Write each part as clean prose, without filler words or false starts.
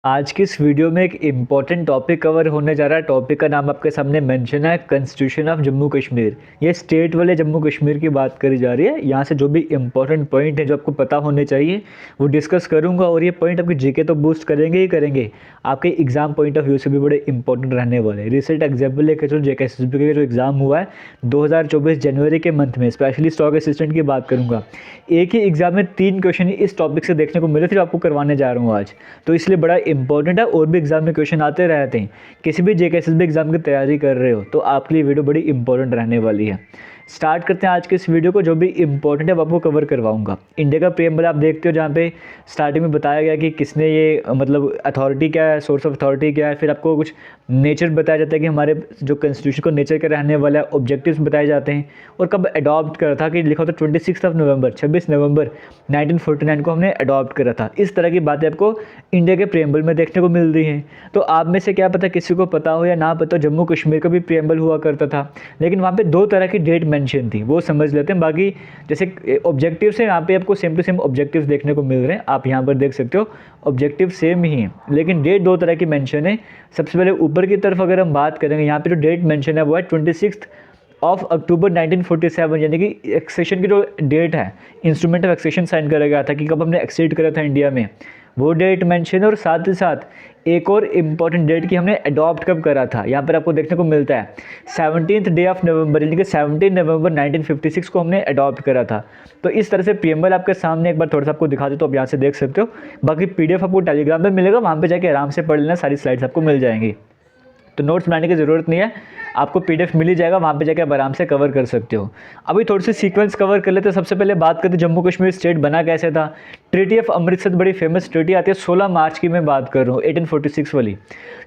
आज की इस वीडियो में एक इम्पॉर्टेंट टॉपिक कवर होने जा रहा है। टॉपिक का नाम आपके सामने मेंशन है, कॉन्स्टिट्यूशन ऑफ जम्मू कश्मीर। ये स्टेट वाले जम्मू कश्मीर की बात करी जा रही है। यहाँ से जो भी इम्पॉर्टेंट पॉइंट है जो आपको पता होने चाहिए वो डिस्कस करूँगा, और ये पॉइंट आपकी जीके तो बूस्ट करेंगे ही करेंगे, आपके एग्जाम पॉइंट ऑफ व्यू से भी बड़े इंपॉर्टेंट रहने वाले हैं। रिसेंट एग्जाम्पल लेकर चलो, जेकेएसएसबी का जो एग्ज़ाम हुआ है 2024 जनवरी के मंथ में, स्पेशली स्टॉक असिस्टेंट की बात करूँगा। एक ही एग्जाम में 3 क्वेश्चन इस टॉपिक से देखने को मिले थे जो आपको करवाने जा रहा हूँ आज, तो इसलिए बड़ा इंपॉर्टेंट है। और भी एग्जाम में क्वेश्चन आते रहते हैं। किसी भी जेकेएसएसबी एग्जाम की तैयारी कर रहे हो तो आपके लिए वीडियो बड़ी इंपॉर्टेंट रहने वाली है। स्टार्ट करते हैं आज के इस वीडियो को। जो भी इंपॉर्टेंट है वो आपको कवर करवाऊंगा। इंडिया का प्रीएम्बल आप देखते हो, जहाँ पे स्टार्टिंग में बताया गया कि किसने ये मतलब अथॉरिटी क्या है, सोर्स ऑफ अथॉरिटी क्या है। फिर आपको कुछ नेचर बताया जाता है कि हमारे जो कॉन्स्टिट्यूशन को नेचर के रहने वाला है, ऑब्जेक्टिव्स बताए जाते हैं, और कब अडॉप्ट करा था कि लिखा होता 26 नवंबर 1949 को हमने अडॉप्ट करा था। इस तरह की बातें आपको इंडिया के प्रीएम्बल में देखने को मिल रही हैं। तो आप में से क्या पता किसी को पता हो या ना पता हो, जम्मू कश्मीर का भी प्रीएम्बल हुआ करता था, लेकिन वहाँ पे 2 तरह की डेट मेंशन थी, वो समझ लेते हैं। बाकी जैसे ऑब्जेक्टिव्स हैं, यहाँ पे आपको सेम टू सेम ऑब्जेक्टिव्स देखने को मिल रहे हैं। आप यहाँ पर देख सकते हो ऑब्जेक्टिव सेम ही हैं, लेकिन डेट 2 तरह की मेंशन है। सबसे पहले ऊपर की तरफ अगर हम बात करेंगे, यहाँ पे जो डेट मेंशन है वो है 26 अक्टूबर 1947, यानी कि एक्सेशन की जो डेट है, इंस्ट्रूमेंट ऑफ एक्सेशन साइन करा गया था कि कब हमने एक्सेड करा था इंडिया में, वो डेट मेंशन है। और साथ ही साथ एक और इम्पॉर्टेंट डेट की हमने अडॉप्ट कब करा था, यहाँ पर आपको देखने को मिलता है 17th डे ऑफ नवंबर, यानी कि 17 नवंबर 1956 को हमने अडॉप्ट करा था। तो इस तरह से प्रीएम्बल आपके सामने एक बार थोड़ा सा आपको दिखा दे तो आप यहाँ से देख सकते हो। बाकी पीडीएफ आपको टेलीग्राम में मिलेगा, वहाँ पे जाके आराम से पढ़ लेना, सारी स्लाइड्स आपको मिल जाएंगी, तो नोट्स बनाने की ज़रूरत नहीं है, आपको पीडीएफ मिल ही जाएगा, वहाँ पे जाकर आप आराम से कवर कर सकते हो। अभी थोड़ी सी सीक्वेंस कवर कर लेते हैं। सबसे पहले बात करते हैं जम्मू कश्मीर स्टेट बना कैसे था। ट्रीटी ऑफ अमृतसर बड़ी फेमस ट्रीटी आती है, 16 मार्च की मैं बात कर रहा हूँ, 1846 वाली।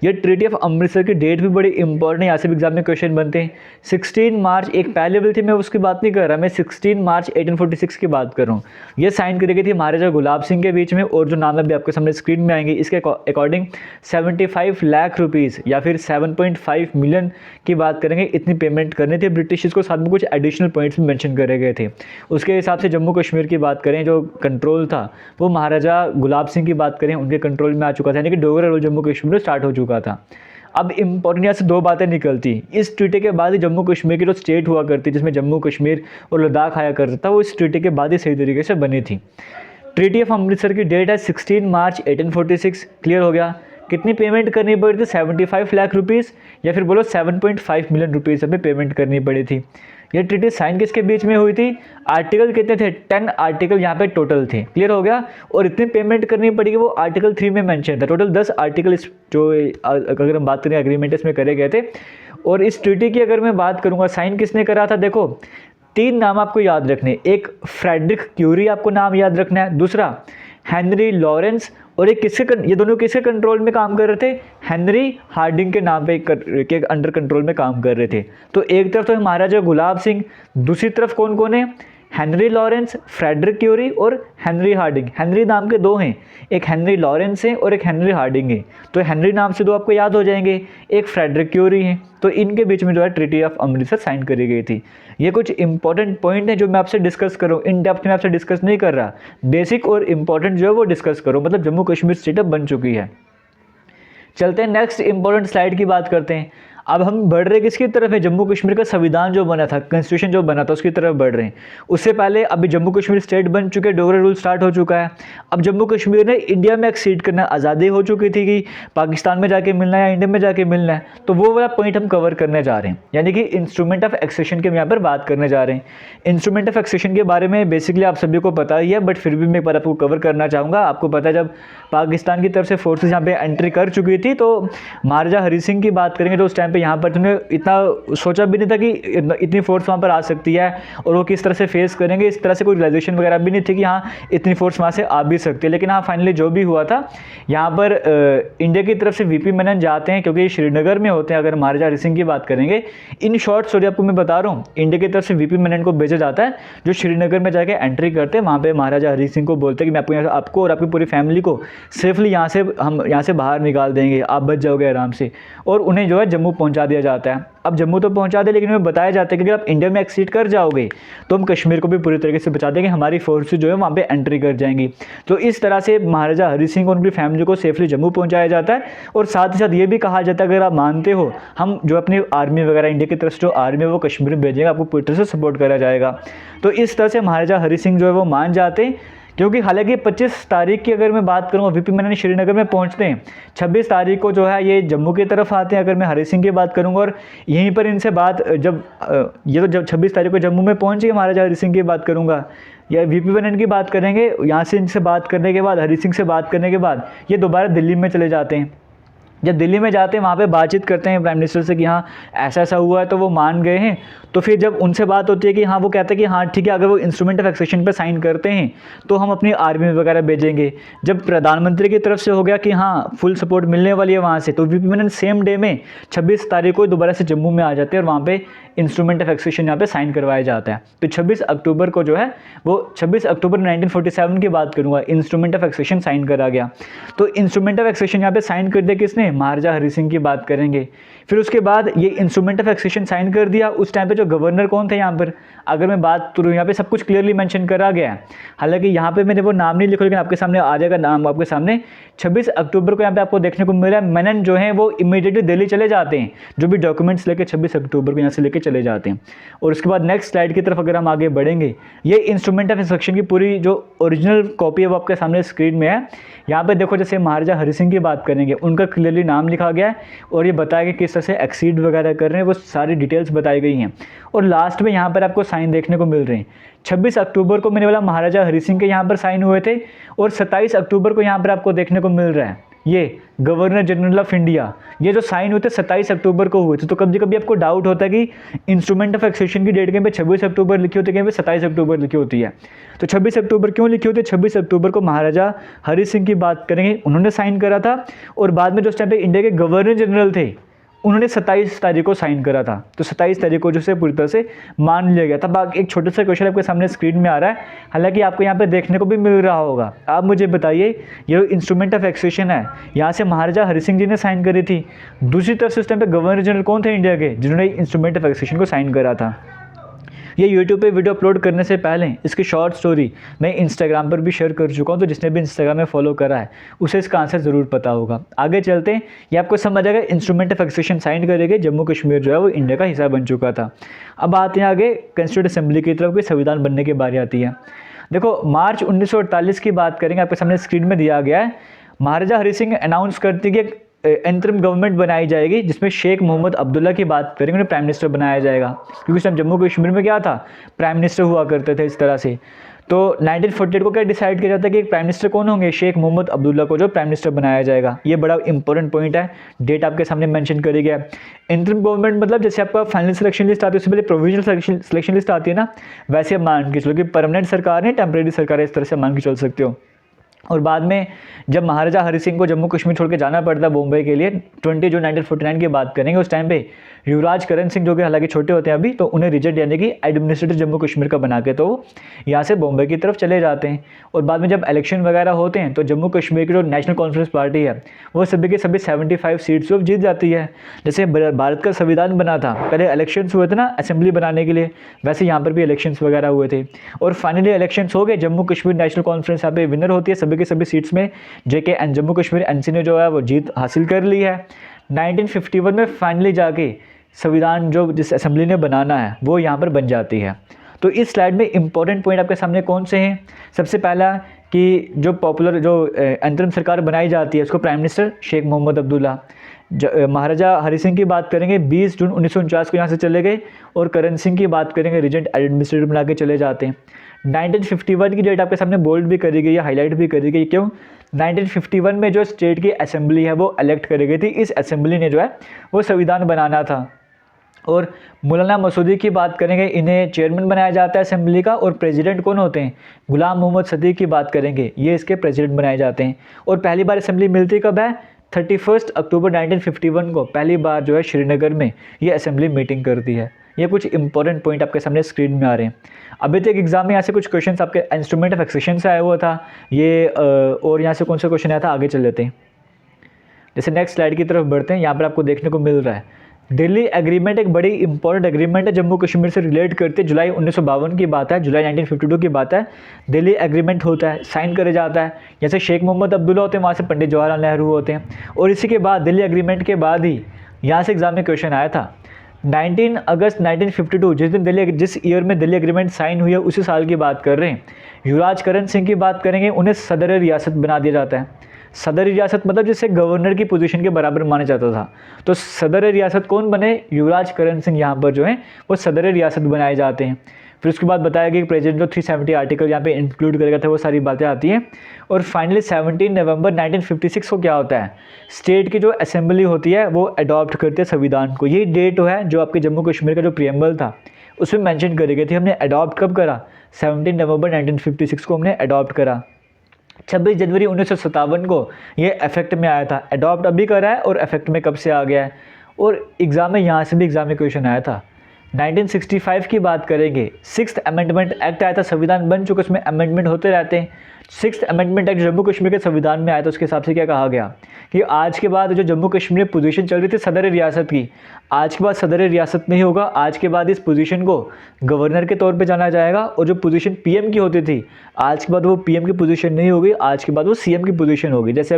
ये ट्रीटी ऑफ अमृतसर की डेट भी बड़ी इंपॉर्टेंट है, यहाँ से भी एग्जाम में क्वेश्चन बनते हैं। 16 मार्च एक पहले बिल थी, मैं उसकी बात नहीं कर रहा, मैं 16 मार्च 1846 की बात कर रहा हूँ। ये साइन करी गई थी महाराजा गुलाब सिंह के बीच में, और जो नाम है अभी आपके सामने स्क्रीन में आएंगे, इसके अकॉर्डिंग 75 लाख रुपीज़ या फिर 7.5 मिलियन की बात करेंगे, इतनी पेमेंट करनी थी ब्रिटिश को। साथ में कुछ एडिशनल पॉइंट्स भी मेंशन करे गए थे। उसके हिसाब से जम्मू कश्मीर की बात करें, जो कंट्रोल था वो महाराजा गुलाब सिंह की बात करें, उनके कंट्रोल में आ चुका था, यानी कि डोगरा रूल जम्मू कश्मीर में स्टार्ट हो चुका था। अब इंपॉर्टेंट यहाँ से 2 बातें निकलती। इस ट्रीटी के बाद ही जम्मू कश्मीर की जो स्टेट हुआ करती, जिसमें जम्मू कश्मीर और लद्दाख आया करता था, वो इस ट्रीटी के बाद ही सही तरीके से बनी थी। ट्रीटी ऑफ अमृतसर की डेट है 16 मार्च 1846। क्लियर हो गया। कितनी पेमेंट करनी पड़ी थी, 75 लाख रुपीज़, या फिर बोलो 7.5 मिलियन रुपीज़ हमें पेमेंट करनी पड़ी थी। ये ट्रीटी साइन किसके बीच में हुई थी, आर्टिकल कितने थे, 10 आर्टिकल यहाँ पे टोटल थे। क्लियर हो गया। और इतनी पेमेंट करनी पड़ेगी, वो आर्टिकल 3 में मेंशन था। टोटल 10 आर्टिकल इस जो अगर हम बात करें एग्रीमेंट इसमें करे गए थे। और इस ट्रीटी की अगर मैं बात करूँगा, साइन किसने करा था, देखो 3 नाम आपको याद रखने। एक फ्रेडरिक क्यूरी आपको नाम याद रखना है, दूसरा हेनरी लॉरेंस, और एक ये दोनों किसके कंट्रोल में काम कर रहे थे, हेनरी हार्डिंग के नाम पे के अंडर कंट्रोल में काम कर रहे थे। तो एक तरफ तो है महाराजा गुलाब सिंह, दूसरी तरफ कौन कौन है, हेनरी लॉरेंस, फ्रेडरिक क्यूरी और हेनरी हार्डिंग। हेनरी नाम के 2 हैं, एक हेनरी लॉरेंस है और एक हेनरी हार्डिंग है। तो हेनरी नाम से 2 आपको याद हो जाएंगे, एक फ्रेडरिक क्यूरी है। तो इनके बीच में जो है ट्रीटी ऑफ अमृतसर साइन करी गई थी। ये कुछ इंपॉर्टेंट पॉइंट है जो मैं आपसे डिस्कस करूँ, इन डेप्थ में आपसे डिस्कस नहीं कर रहा, बेसिक और इंपॉर्टेंट जो है वो डिस्कस करो। मतलब जम्मू कश्मीर स्टेट अब बन चुकी है। चलते हैं नेक्स्ट इंपॉर्टेंट स्लाइड की बात करते हैं। अब हम बढ़ रहे किसकी तरफ है, जम्मू कश्मीर का संविधान जो बना था, कॉन्स्टिट्यूशन जो बना था, उसकी तरफ बढ़ रहे हैं। उससे पहले अभी जम्मू कश्मीर स्टेट बन चुके हैं, डोगरा रूल स्टार्ट हो चुका है। अब जम्मू कश्मीर ने इंडिया में एक्सीड करना, आज़ादी हो चुकी थी कि पाकिस्तान में जाके मिलना है या इंडिया में जाके मिलना है, तो वो वाला पॉइंट हम कवर करने जा रहे हैं, यानी कि इंस्ट्रूमेंट ऑफ एक्सेशन की हम यहाँ पर बात करने जा रहे हैं। इंस्ट्रूमेंट ऑफ एक्सेशन के बारे में बेसिकली आप सभी को पता ही है, बट फिर भी मैं एक बार आपको कवर करना चाहूँगा। आपको पता है जब पाकिस्तान की तरफ से फोर्सेज यहाँ पे एंट्री कर चुकी थी, तो महाराजा हरी सिंह की बात करेंगे तो उस टाइम पे यहाँ पर तुमने इतना सोचा भी नहीं था कि इतनी फोर्स वहाँ पर आ सकती है, और वो किस तरह से फेस करेंगे। इस तरह से कोई रियलाइजेशन वगैरह भी नहीं थी कि हाँ इतनी फोर्स वहाँ से आ भी सकती है। लेकिन हाँ फाइनली जो भी हुआ था, यहाँ पर इंडिया की तरफ से वीपी मेनन जाते हैं, क्योंकि श्रीनगर में होते हैं। अगर महाराजा हरी सिंह की बात करेंगे, इन शॉर्ट स्टोरी आपको मैं बता रहा हूँ, इंडिया की तरफ से वीपी मेनन को भेजा जाता है, जो श्रीनगर में जाके एंट्री करते हैं। वहाँ पर महाराजा हरी सिंह को बोलते हैं कि मैं आपको और आपकी पूरी फैमिली को सेफली हम यहाँ से बाहर निकाल देंगे, आप बच जाओगे आराम से। और उन्हें जो है जम्मू पहुंचा दिया जाता है। अब जम्मू तो पहुंचा दे, लेकिन हमें बताया जाता है कि अगर आप इंडिया में एक्सीड कर जाओगे तो हम कश्मीर को भी पूरी तरीके से बचा देंगे, हमारी फोर्सेस जो है वहाँ पे एंट्री कर जाएंगी। तो इस तरह से महाराजा हरि सिंह और उनकी फैमिली को सेफली जम्मू पहुँचाया जाता है। और साथ ही साथ ये भी कहा जाता है अगर आप मानते हो, हम जो अपनी आर्मी वगैरह इंडिया की तरफ से जो आर्मी है वो कश्मीर में भेजेंगे, आपको पूरी तरह से सपोर्ट करा जाएगा। तो इस तरह से महाराजा हरि सिंह जो है वो मान जाते हैं। क्योंकि हालांकि 25 तारीख की अगर मैं बात करूँ, वीपी मेनन श्रीनगर में पहुंचते हैं, 26 तारीख को जो है ये जम्मू की तरफ आते हैं अगर मैं हरि सिंह की बात करूँगा। और यहीं पर इनसे बात जब 26 तारीख को जम्मू में पहुँच गए महाराजा हरि सिंह की बात करूँगा या वीपी मेनन की बात करेंगे, यहाँ से इनसे बात करने के बाद, हरि सिंह से बात करने के बाद ये दोबारा दिल्ली में चले जाते हैं। जब दिल्ली में जाते हैं वहाँ पे बातचीत करते हैं प्राइम मिनिस्टर से कि हाँ ऐसा ऐसा हुआ है, तो वो मान गए हैं। तो फिर जब उनसे बात होती है कि हाँ, वो कहते हैं कि हाँ ठीक है, अगर वो इंस्ट्रूमेंट ऑफ एक्सेशन पे साइन करते हैं तो हम अपनी आर्मी वगैरह भेजेंगे। जब प्रधानमंत्री की तरफ से हो गया कि हाँ फुल सपोर्ट मिलने वाली है वहाँ से, तो वीपी मेनन सेम डे में 26 तारीख को दोबारा से जम्मू में आ जाते हैं और वहाँ पे इंस्ट्रूमेंट ऑफ एक्सेशन यहाँ पे साइन करवाया जाता है। तो 26 अक्टूबर को जो है वो 26 अक्टूबर 1947 की बात करूँगा, इंस्ट्रूमेंट ऑफ एक्सेशन साइन करा गया। तो इंस्ट्रूमेंट ऑफ एक्सेशन यहाँ पे साइन कर दिया किसने, महाराजा हरि सिंह की बात करेंगे। फिर उसके बाद ये इंस्ट्रूमेंट ऑफ एक्सेशन साइन कर दिया। उस टाइम पे जो गवर्नर कौन थे यहाँ पर, अगर मैं बात करूँ यहाँ पे सब कुछ क्लियरली मेंशन करा गया है। हालांकि यहाँ पे मैंने वो नाम नहीं लिखा, लेकिन आपके सामने आ जाएगा नाम आपके सामने। 26 अक्टूबर को यहाँ पे आपको देखने को मिला है मेनन जो है वो इमीडिएटली दिल्ली चले जाते हैं, जो भी डॉक्यूमेंट्स लेके 26 अक्टूबर को यहाँ से लेके चले जाते हैं। और उसके बाद नेक्स्ट स्लाइड की तरफ अगर हम आगे बढ़ेंगे, ये इंस्ट्रूमेंट ऑफ एक्सेशन की पूरी जो ओरिजिनल कॉपी है वो आपके सामने स्क्रीन में है। यहाँ पे देखो, जैसे महाराजा हरि सिंह की बात करेंगे, उनका क्लियरली नाम लिखा गया है और ये बताया कि किस तरह से एक्सीड वगैरह कर रहे हैं, वो सारी डिटेल्स बताई गई हैं। और लास्ट में यहाँ पर आपको साइन देखने को मिल रहे हैं। 26 अक्टूबर को मैंने बोला महाराजा हरि सिंह के यहाँ पर साइन हुए थे और 27 अक्टूबर को यहाँ पर आपको देखने को मिल रहा है ये गवर्नर जनरल ऑफ इंडिया, ये जो साइन हुए थे 27 अक्टूबर को हुए थे। तो कभी कभी आपको डाउट होता है कि इंस्ट्रूमेंट ऑफ एक्सेशन की डेट कहीं पे 26 अक्टूबर लिखी होती है, कहीं पे 27 अक्टूबर लिखी होती है। तो 26 अक्टूबर क्यों लिखी होती है, 26 अक्टूबर को महाराजा हरि सिंह की बात करेंगे, उन्होंने साइन करा था। और बाद में जो उस टाइम पे इंडिया के गवर्नर जनरल थे उन्होंने 27 तारीख को साइन करा था। तो 27 तारीख को जो से पूरी तरह से मान लिया गया था। एक छोटा सा क्वेश्चन आपके सामने स्क्रीन में आ रहा है, हालांकि आपको यहाँ पे देखने को भी मिल रहा होगा। आप मुझे बताइए, ये इंस्ट्रूमेंट ऑफ एक्सेशन है, यहाँ से महाराजा हरि सिंह जी ने साइन करी थी। दूसरी तरफ से उस टाइम पे गवर्नर जनरल कौन थे इंडिया के, जिन्होंने इंस्ट्रूमेंट ऑफ एक्सेशन को साइन करा था। ये यूट्यूब पे वीडियो अपलोड करने से पहले इसकी शॉर्ट स्टोरी मैं इंस्टाग्राम पर भी शेयर कर चुका हूँ, तो जिसने भी इंस्टाग्राम में फॉलो करा है उसे इसका आंसर ज़रूर पता होगा। आगे चलते हैं, ये आपको समझ आएगा। इंस्ट्रूमेंट ऑफ एक्सेशन साइन करेंगे, जम्मू कश्मीर जो है वो इंडिया का हिस्सा बन चुका था। अब आते हैं आगे कॉन्स्टिट्यूंट असेंबली की तरफ, कोई संविधान बनने की बारी आती है। देखो, मार्च 1948 की बात करेंगे, आपके सामने स्क्रीन में दिया गया है। महाराजा हरि सिंह अनाउंस करती है कि इंटरिम गवर्नमेंट बनाई जाएगी, जिसमें शेख मोहम्मद अब्दुल्ला की बात करेंगे, उन्हें प्राइम मिनिस्टर बनाया जाएगा। क्योंकि उस टाइम जम्मू कश्मीर में क्या था, प्राइम मिनिस्टर हुआ करते थे इस तरह से। तो 1948 को क्या डिसाइड किया जाता है कि प्राइम मिनिस्टर कौन होंगे, शेख मोहम्मद अब्दुल्ला को जो प्राइम मिनिस्टर बनाया जाएगा। ये बड़ा इंपॉर्टेंट पॉइंट है, डेट आपके सामने मेंशन करी गया है। इंटरिम गवर्नमेंट मतलब जैसे आपका फाइनल सिलेक्शन लिस्ट आती है, उससे पहले प्रोविजनल सिलेक्शन लिस्ट आती है ना, वैसे आप मान के चलो कि परमानेंट सरकार है, टेम्परेरी सरकार है, इस तरह से मान के चल सकते हो। और बाद में जब महाराजा हरि सिंह को जम्मू कश्मीर छोड़ के जाना पड़ता है बॉम्बे के लिए, 20 जून 1949 की बात करेंगे, उस टाइम पे युवराज करण सिंह जो कि हालांकि छोटे होते हैं अभी, तो उन्हें रिजल्ट यानी कि एडमिनिस्ट्रेटर जम्मू कश्मीर का बना के तो यहाँ से बॉम्बे की तरफ चले जाते हैं। और बाद में जब इलेक्शन वगैरह होते हैं तो जम्मू कश्मीर की जो नेशनल कॉन्फ्रेंस पार्टी है वो सभी के सभी 75 सीट्स जीत जाती है। जैसे भारत का संविधान बना था, पहले इलेक्शंस हुए थे ना असेंबली बनाने के लिए, वैसे यहाँ पर भी इलेक्शंस वगैरह हुए थे। और फाइनली इलेक्शंस हो गए, जम्मू कश्मीर नेशनल कॉन्फ्रेंस यहाँ पे विनर होती है सभी के सभी सीट्स में। जेके एंड जम्मू कश्मीर एनसी ने जो है वो जीत हासिल कर ली है। 1951 में फाइनली जाके संविधान जो जिस असेंबली ने बनाना है वो यहाँ पर बन जाती है। तो इस स्लाइड में इंपॉर्टेंट पॉइंट आपके सामने कौन से हैं, सबसे पहला कि जो पॉपुलर जो अंतरिम सरकार बनाई जाती है उसको प्राइम मिनिस्टर शेख मोहम्मद अब्दुल्ला। महाराजा हरि सिंह की बात करेंगे, 20 जून 1949 को यहाँ से चले गए। और करण सिंह की बात करेंगे, रीजेंट एडमिनिस्ट्रेटर बना के चले जाते हैं। 1951 की डेट आपके सामने बोल्ड भी करी गई है, हाईलाइट भी करी गई। क्यों, 1951 में जो स्टेट की असेंबली है वो इलेक्ट करी गई थी, इस असेंबली ने जो है वो संविधान बनाना था। और मौलाना मसूदी की बात करेंगे, इन्हें चेयरमैन बनाया जाता है असेंबली का। और प्रेसिडेंट कौन होते हैं, गुलाम मोहम्मद सदीक की बात करेंगे, ये इसके प्रेसिडेंट बनाए जाते हैं। और पहली बार असेंबली मिलती कब है, 31 अक्टूबर 1951 को पहली बार जो है श्रीनगर में ये असेंबली मीटिंग करती है। ये कुछ इंपॉर्टेंट पॉइंट आपके सामने स्क्रीन में आ रहे हैं। अभी तक एग्जाम में यहाँ से कुछ क्वेश्चंस आपके इंस्ट्रूमेंट ऑफ एक्सेशन से आया हुआ था ये, और यहाँ से कौन सा क्वेश्चन आया था, आगे चल लेते हैं। जैसे नेक्स्ट स्लाइड की तरफ बढ़ते हैं, यहाँ पर आपको देखने को मिल रहा है दिल्ली एग्रीमेंट एक बड़ी इंपॉर्टेंट एग्रीमेंट है, जम्मू कश्मीर से रिलेट करते। जुलाई 1952 की बात है, जुलाई 1952 की बात है। दिल्ली एग्रीमेंट होता है, साइन करे जाता है। जैसे शेख मोहम्मद अब्दुल्ला होते हैं, वहाँ से पंडित जवाहरलाल नेहरू होते हैं। और इसी के बाद दिल्ली एग्रीमेंट के बाद ही यहाँ से एग्जाम में क्वेश्चन आया था 19 अगस्त 1952, जिस ईयर में दिल्ली एग्रीमेंट साइन हुई है उसी साल की बात कर रहे हैं। युवराज करण सिंह की बात करेंगे, उन्हें सदर रियासत बना दिया जाता है। सदर रियासत मतलब जिसे गवर्नर की पोजीशन के बराबर माना जाता था। तो सदर रियासत कौन बने? युवराज करण सिंह यहाँ पर जो है वो सदर रियासत बनाए जाते हैं। फिर उसके बाद बताया गया कि प्रेसिडेंट 370 आर्टिकल यहाँ पे इंक्लूड करेगा था, वो सारी बातें आती हैं। और फाइनली 17 नवंबर 1956 को क्या होता है, स्टेट की जो असेंबली होती है वो अडॉप्ट करते हैं संविधान को। यही डेट है जो आपके जम्मू कश्मीर का जो प्रीएम्बल था उसमें मेंशन करी गई थी। हमने अडॉप्ट कब करा? 17 नवंबर 1956 को हमने अडॉप्ट करा। 26 जनवरी 1957 को ये इफेक्ट में आया था। अडॉप्ट अभी करा है और इफेक्ट में कब से आ गया है। और एग्ज़ाम में यहाँ से भी एग्ज़ाम में क्वेश्चन आया था। 1965 की बात करेंगे, 6th अमेंडमेंट एक्ट आया था। संविधान बन चुका, उसमें अमेंडमेंट होते रहते हैं। 6th amendment act Jammu Kashmir के संविधान में आया था। उसके हिसाब से क्या कहा गया कि आज के बाद जो जम्मू कश्मीर में पोजीशन चल रही थी सदर रियासत की, आज के बाद सदर रियासत नहीं होगा। आज के बाद इस पोजीशन को गवर्नर के तौर पे जाना जाएगा। और जो पोजीशन पीएम की होती थी, आज के बाद वो पीएम की पोजीशन नहीं होगी, आज के बाद वो सीएम की पोजीशन होगी। जैसे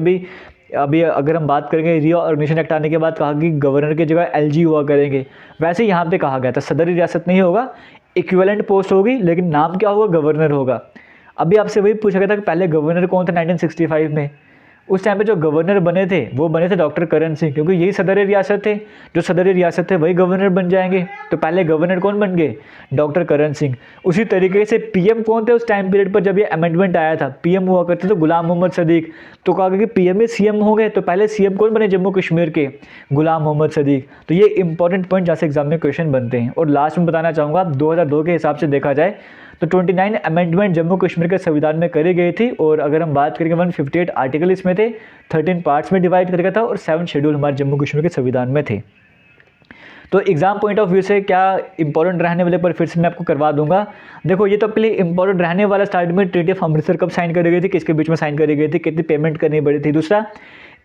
अभी अगर हम बात करेंगे रीऑर्गेनाइजेशन एक्ट आने के बाद कहा कि गवर्नर की जगह एलजी हुआ करेंगे, वैसे यहाँ पे कहा गया था सदर रियासत नहीं होगा, इक्विवेलेंट पोस्ट होगी, लेकिन नाम क्या होगा? गवर्नर होगा। अभी आपसे वही पूछा गया था कि पहले गवर्नर कौन था 1965 में। उस टाइम पे जो गवर्नर बने थे वो बने थे डॉक्टर करण सिंह, क्योंकि यही सदर रियासत थे। जो सदर रियासत थे वही गवर्नर बन जाएंगे। तो पहले गवर्नर कौन बन गए? डॉक्टर करण सिंह। उसी तरीके से पीएम कौन थे उस टाइम पीरियड पर जब ये अमेंडमेंट आया था? पीएम हुआ करते थे गुलाम मोहम्मद सदीक। तो कहा गया कि पीएम में सीएम हो गए, तो पहले सीएम कौन बने जम्मू कश्मीर के? गुलाम मोहम्मद सदीक। तो ये इंपॉर्टेंट पॉइंट जहाँ से एग्जाम में क्वेश्चन बनते हैं। और लास्ट में बताना चाहूँगा, 2002 के हिसाब से देखा जाए तो 29 अमेंडमेंट जम्मू कश्मीर के संविधान में करी गई थी। और अगर हम बात करेंगे 158 आर्टिकल इसमें थे, 13 पार्ट्स में डिवाइड करके था और 7 शेड्यूल हमारे जम्मू कश्मीर के संविधान में थे। तो एग्जाम पॉइंट ऑफ व्यू से क्या इंपॉर्टेंट रहने वाले पर फिर से मैं आपको करवा दूंगा। देखो ये तो अपने लिए इंपॉर्टेंट रहने वाला, स्टार्ट में ट्रीटी ऑफ अमृतसर कब साइन करी गई थी, किसके बीच में साइन करी गई थी, कितनी पेमेंट करनी पड़ी थी। दूसरा,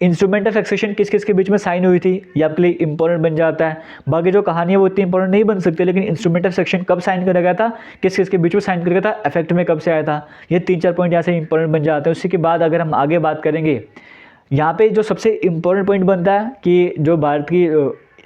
इंस्ट्रूमेंट ऑफ एक्सेशन किस किस के बीच में साइन हुई थी, ये आपके लिए इंपॉर्टेंट बन जाता है। बाकी जो कहानी है वो इतनी इंपॉर्टेंट नहीं बन सकती, लेकिन इंस्ट्रूमेंट ऑफ सेक्शन कब साइन करा गया था, किस किस के बीच में साइन करा गया था, इफेक्ट में कब से आया था, ये 3-4 पॉइंट यहाँ से इंपॉर्टेंट बन जाते हैं। उसी के बाद अगर हम आगे बात करेंगे, यहाँ पे जो सबसे इंपॉर्टेंट पॉइंट बनता है कि जो भारत की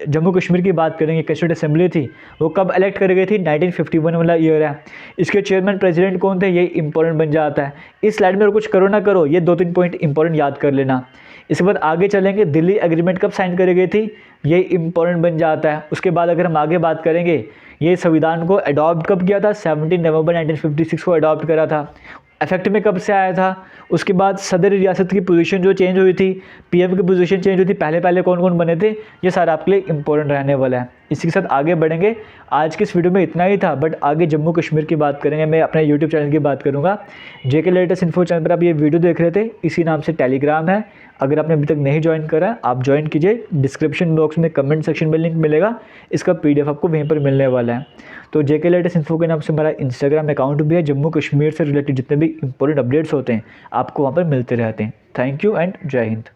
जम्मू कश्मीर की बात करेंगे, कंस्टिट्यूंट असेंबली थी वो कब इलेक्ट करी गई थी, 1951 वाला ईयर है। इसके चेयरमैन प्रेसिडेंट कौन थे, ये इंपॉर्टेंट बन जाता है। इस स्लाइड में और कुछ करो ना करो, ये 2-3 पॉइंट इंपॉर्टेंट याद कर लेना। इसके बाद आगे चलेंगे, दिल्ली एग्रीमेंट कब साइन करी गई थी, ये इंपॉर्टेंट बन जाता है। उसके बाद अगर हम आगे बात करेंगे, ये संविधान को अडॉप्ट कब किया था, 17 नवंबर 1956 को अडॉप्ट करा था। इफेक्ट में कब से आया था। उसके बाद सदर रियासत की पोजीशन जो चेंज हुई थी, पीएम की पोजीशन चेंज हुई थी, पहले पहले कौन कौन बने थे, ये सारा आपके लिए इंपॉर्टेंट रहने वाला है। इसी के साथ आगे बढ़ेंगे। आज की इस वीडियो में इतना ही था, बट आगे जम्मू कश्मीर की बात करेंगे। मैं अपने यूट्यूब चैनल की बात करूंगा, जेके लेटेस्ट इन्फो चैनल पर आप ये वीडियो देख रहे थे, इसी नाम से टेलीग्राम है। अगर आपने अभी तक नहीं ज्वाइन करा आप ज्वाइन कीजिए। डिस्क्रिप्शन बॉक्स में कमेंट सेक्शन में लिंक मिलेगा, इसका PDF आपको वहीं पर मिलने वाला है। तो जेके लेटेस्ट इन्फो के नाम से हमारा इंस्टाग्राम अकाउंट भी है। जम्मू कश्मीर से रिलेटेड जितने भी इंपॉर्टेंट अपडेट्स होते हैं आपको वहाँ पर मिलते रहते हैं। थैंक यू एंड जय हिंद।